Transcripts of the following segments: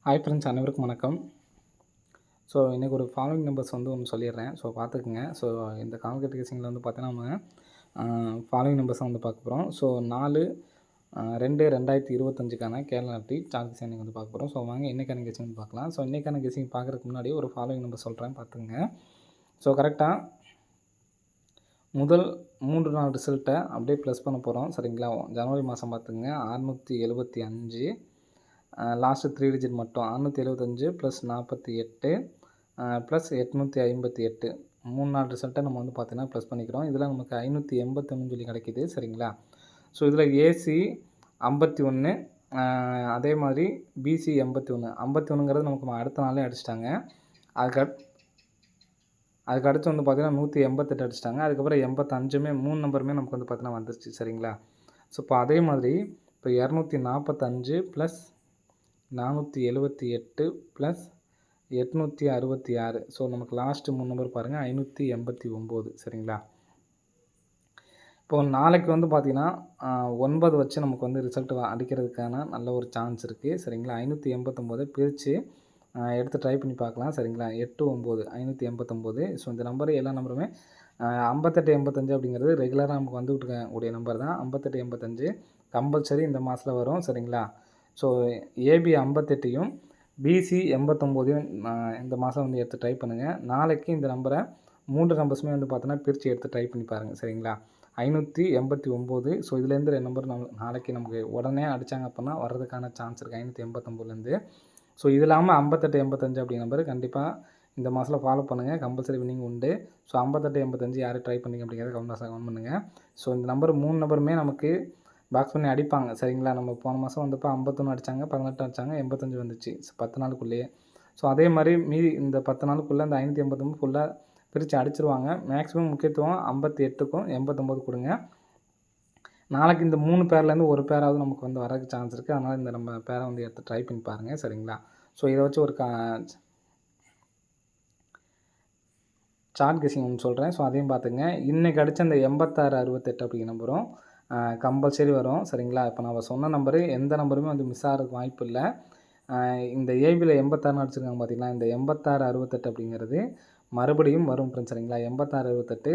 Hi friends, அனைவருக்கும் வணக்கம். So இன்றைக்கி ஒரு ஃபாலோவிங் நம்பர்ஸ் வந்து ஒன்று சொல்லிடுறேன். ஸோ பார்த்துக்குங்க. ஸோ இந்த கால்குலேட்டர் கேசிங்கில் வந்து பார்த்தீங்கன்னா நம்ம ஃபாலோவிங் நம்பர்ஸை வந்து பார்க்க போகிறோம். ஸோ 4/2/2025க்கான கேரளா லாட்டரி சார்ட் கேசிங் வந்து பார்க்க போகிறோம். ஸோ வாங்க இன்றைக்கான கேசிங் வந்து பார்க்கலாம். ஸோ இன்றைக்கான கேசிங் பார்க்குறதுக்கு முன்னாடி ஒரு ஃபாலோவிங் நம்பர் சொல்கிறேன், பார்த்துங்க. ஸோ கரெக்டாக முதல் 3 நாள் ரிசல்ட்டை அப்படியே ப்ளஸ் பண்ண போகிறோம், சரிங்களா? ஜனவரி மாதம் பார்த்துங்க 675, லாஸ்ட்டு 3 டிஜிட் மட்டும் 675 + 48 + 858 3 நாள் ரிசல்ட்டை நம்ம வந்து பார்த்தீங்கன்னா ப்ளஸ் பண்ணிக்கிறோம். இதில் நமக்கு 581 சொல்லி கிடைக்கிது, சரிங்களா? ஸோ இதில் ஏசி 51, அதே மாதிரி பிசி 81. 51ங்கிறது நமக்கு அடுத்த நாளே அடிச்சிட்டாங்க. அதுக்கு அடுத்து வந்து பார்த்தீங்கன்னா 188 அடிச்சிட்டாங்க. அதுக்கப்புறம் 85மே 3 நம்பருமே நமக்கு வந்து பார்த்தீங்கன்னா வந்துருச்சு, சரிங்களா? ஸோ இப்போ அதே மாதிரி இப்போ 245 + 478 + 866. ஸோ நமக்கு லாஸ்ட்டு 3 நம்பர் பாருங்கள், 589, சரிங்களா? இப்போது நாளைக்கு வந்து பார்த்திங்கன்னா 9 வச்சு நமக்கு வந்து ரிசல்ட் அடிக்கிறதுக்கான நல்ல ஒரு சான்ஸ் இருக்குது, சரிங்களா? 589 பிரித்து எடுத்து ட்ரை பண்ணி பார்க்கலாம், சரிங்களா? 8 9 589. ஸோ இந்த நம்பர் எல்லா நம்பருமே 58 85 அப்படிங்கிறது ரெகுலராக நமக்கு வந்துகிட்டு இருக்கக்கூடிய நம்பர் தான். 58 85 கம்பல்சரி இந்த மாதத்தில் வரும், சரிங்களா? ஸோ ஏபி 58யும் பிசி 89யும் இந்த மாதம் வந்து எடுத்து ட்ரை பண்ணுங்கள். நாளைக்கு இந்த நம்பரை 3 நம்பர்ஸுமே வந்து பார்த்தோன்னா பிரித்து எடுத்து ட்ரை பண்ணி பாருங்கள், சரிங்களா? 589. ஸோ இதுலேருந்து 2 நம்பர் நாளைக்கு நமக்கு உடனே அடித்தாங்க அப்படின்னா வர்றதுக்கான சான்ஸ் இருக்குது 589லேருந்து. ஸோ இது இல்லாமல் 58 85 அப்படிங்கிற நம்பர் கண்டிப்பாக இந்த மாதத்தில் ஃபாலோ பண்ணுங்கள், கம்பல்சரி வின்னிங் உண்டு. ஸோ 58 85 யார் ட்ரை பண்ணிங்க அப்படிங்கிறத கமெண்ட் பண்ணுங்கள். ஸோ இந்த நம்பர் 3 நம்பருமே நமக்கு பாக்ஸ் பண்ணி அடிப்பாங்க, சரிங்களா? நம்ம போன மாதம் வந்தப்போ 51 அடித்தாங்க, 18 அடித்தாங்க, 85 வந்துச்சு 10 நாளுக்குள்ளேயே. ஸோ அதே மாதிரி மீதி இந்த 10 நாளுக்குள்ளே இந்த 589 ஃபுல்லாக பிரித்து அடிச்சிருவாங்க. மேக்ஸிமம் முக்கியத்துவம் 58க்கும் 89 கொடுங்க. நாளைக்கு இந்த 3 பேர்லேருந்து ஒரு பேராவது நமக்கு வந்து வரதுக்கு சான்ஸ் இருக்குது. அதனால் இந்த நம்ம பேரை வந்து எடுத்து ட்ரை பண்ணி பாருங்கள், சரிங்களா? ஸோ இதை வச்சு ஒரு சார்ட் கெஸிங் ஒன்று சொல்கிறேன். ஸோ அதையும் பார்த்துங்க. இன்றைக்கி அடித்த இந்த 86 68 அப்படிங்கிற நம்பரும் கம்பல்சரி வரும், சரிங்களா? இப்போ நான் சொன்ன நம்பரு எந்த நம்பருமே வந்து மிஸ் ஆகிறதுக்கு வாய்ப்பு இல்லை. இந்த ஏபியில் 86 அடிச்சிருக்காங்க பார்த்தீங்களா? இந்த 86 68 அப்படிங்கிறது மறுபடியும் வரும் ஃப்ரெண்ட்ஸ், சரிங்களா? 86 68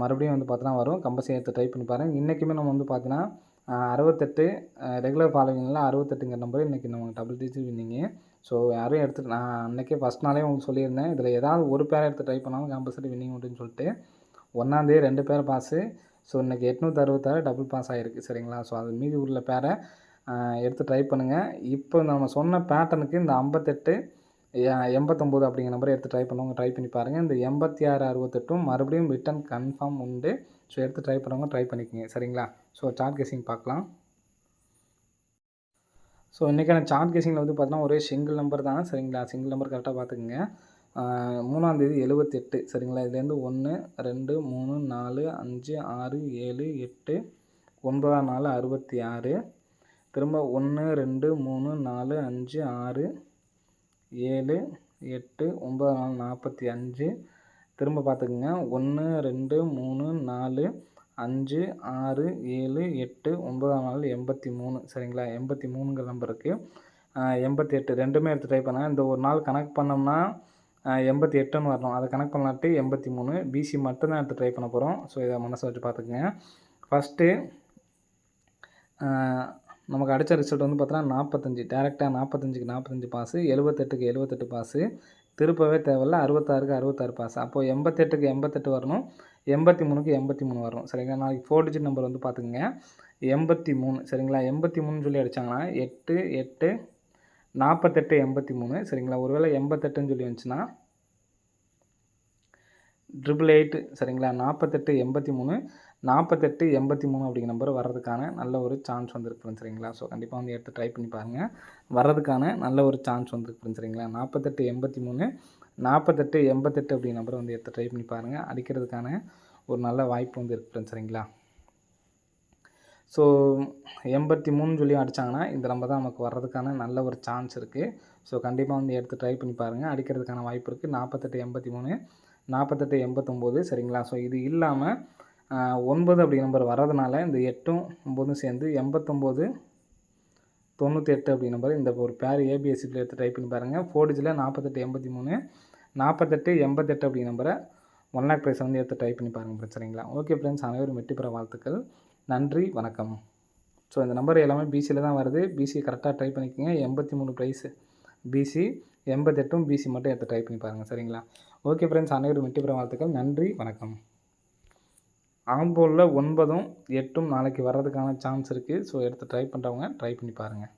மறுபடியும் வந்து பார்த்தோன்னா வரும். கம்பல்சரி எடுத்து ட்ரை பண்ணி பாருங்கள். இன்றைக்குமே நம்ம வந்து பார்த்தீங்கன்னா 68 ரெகுலர் ஃபாலோவிங்கில் 68ங்கிற நம்பர் இன்றைக்கி நமக்கு டபுள் டிஜிட் வின்னிங்கு. ஸோ யாரையும் எடுத்துகிட்டு நான் அன்றைக்கே ஃபஸ்ட் நாளே உங்களுக்கு சொல்லியிருந்தேன், இதில் ஏதாவது ஒரு பேரை எடுத்து ட்ரை பண்ணாலும் கம்பல்சரி வின்னிங் உண்டுன்னு சொல்லிட்டு. 1ஆந்தேதி 2 பேர் பாஸு. ஸோ இன்றைக்கி 866 டபுள் பாஸ் ஆகிருக்கு, சரிங்களா? ஸோ அது மீதி உள்ள பேரை எடுத்து ட்ரை பண்ணுங்கள். இப்போ நம்ம சொன்ன பேட்டர்னுக்கு இந்த 58 89 அப்படிங்கிற நம்பரை எடுத்து ட்ரை பண்ணுவாங்க, ட்ரை பண்ணி பாருங்கள். இந்த 86 68ம் மறுபடியும் ரிட்டன் கன்ஃபார்ம் உண்டு. ஸோ எடுத்து ட்ரை பண்ணுறவங்க ட்ரை பண்ணிக்கோங்க, சரிங்களா? ஸோ சார்ட் கெஸிங் பார்க்கலாம். ஸோ இன்றைக்கான சார்ட் கெஸிங்கில் வந்து பார்த்தீங்கன்னா ஒரே சிங்கிள் நம்பர் தான், சரிங்களா? சிங்கிள் நம்பர் கரெக்டாக பார்த்துக்குங்க. 3ஆந்தேதி 78, சரிங்களா? இதுலேருந்து 1 2 3 4 5 6 7 8 9ஆம் நாள் 66, திரும்ப 1 2 3 4 5 6 7 8 9ஆம் நாள் 45, திரும்ப பார்த்துக்குங்க 1 2 3 4 5 6 7 8 9ஆம் நாள் 83, சரிங்களா? 83ங்கிற நம்பருக்கு 88 ரெண்டுமே எடுத்து ட்ரை பண்ணேன். இந்த ஒரு நாள் கனெக்ட் பண்ணோம்னா 88ன்னு வரணும். அதை கனெக்ட் பண்ணலாட்டி 83 பிசி மட்டும்தான் எடுத்து ட்ரை பண்ண போகிறோம். ஸோ இதை மனசில் வச்சு பார்த்துக்குங்க. ஃபஸ்ட்டு நமக்கு அடித்த ரிசல்ட் வந்து பார்த்தோன்னா 45, டேரெக்டாக 45க்கு 45 பாஸு, 78க்கு 78 பாஸு, திருப்பவே தேவையில்ல, 66க்கு 66 பாஸ். அப்போது 88க்கு 88 வரணும், 83க்கு 83 வரணும், சரிங்களா? நாளைக்கு 4 டிஜிட் நம்பர் வந்து பார்த்துக்குங்க 83, சரிங்களா? 83 சொல்லி அடித்தாங்கன்னா 8 8 48 83, சரிங்களா? ஒருவேளை 88ன்னு சொல்லி வந்துச்சுன்னா 888, சரிங்களா? 48 83 48 83 அப்படிங்கிற நம்பர் வர்றதுக்கான நல்ல ஒரு சான்ஸ் வந்துருக்கு, சரிங்களா? ஸோ கண்டிப்பாக வந்து எடுத்து ட்ரை பண்ணி பாருங்கள். வர்றதுக்கான நல்ல ஒரு சான்ஸ் வந்துருக்கு, சரிங்களா? 48 83 48 88 அப்படிங்கிற நம்பரை வந்து எடுத்து ட்ரை பண்ணி பாருங்கள். அடிக்கிறதுக்கான ஒரு நல்ல வாய்ப்பு வந்து இருக்குது, சரிங்களா? ஸோ 83 சொல்லி அடித்தாங்கன்னா இந்த நம்பர் தான் நமக்கு வர்றதுக்கான நல்ல ஒரு சான்ஸ் இருக்குது. ஸோ கண்டிப்பாக வந்து எடுத்து ட்ரை பண்ணி பாருங்கள். அடிக்கிறதுக்கான வாய்ப்பு இருக்குது. 48 83 48 89, சரிங்களா? ஸோ இது இல்லாமல் 9 அப்படிங்கிற நம்பர் வர்றதுனால இந்த 8ம் 9ம் சேர்ந்து 89 98 அப்படி நம்பர் இந்த ஒரு பேர் ஏபிஎஸ்சியில் எடுத்து ட்ரை பண்ணி பாருங்கள். 4 டிஜிட்டில் 48 83 48 88 அப்படி நம்பரை 1 லேக் ப்ரைஸ் வந்து எடுத்து ட்ரை பண்ணி பாருங்கள். சரிங்களா? ஓகே ஃப்ரெண்ட்ஸ், அனைவரும் வெற்றி பெற வாழ்த்துக்கள். நன்றி, வணக்கம். ஸோ இந்த நம்பர் எல்லாமே பிசியில் தான் வருது. பிசி கரெக்டாக ட்ரை பண்ணிக்கோங்க. 83 ப்ரைஸு பிசி, 88 பிசி மட்டும் எடுத்து ட்ரை பண்ணி பாருங்கள். சரிங்களா? ஓகே ஃப்ரெண்ட்ஸ், அனைவரும் வெற்றி பெற வாழ்த்துக்கள். நன்றி, வணக்கம். ஆம்பூரில் 9ம் 8ம் நாளைக்கு வர்றதுக்கான சான்ஸ் இருக்குது. ஸோ எடுத்து ட்ரை பண்ணுறவங்க ட்ரை பண்ணி பாருங்கள்.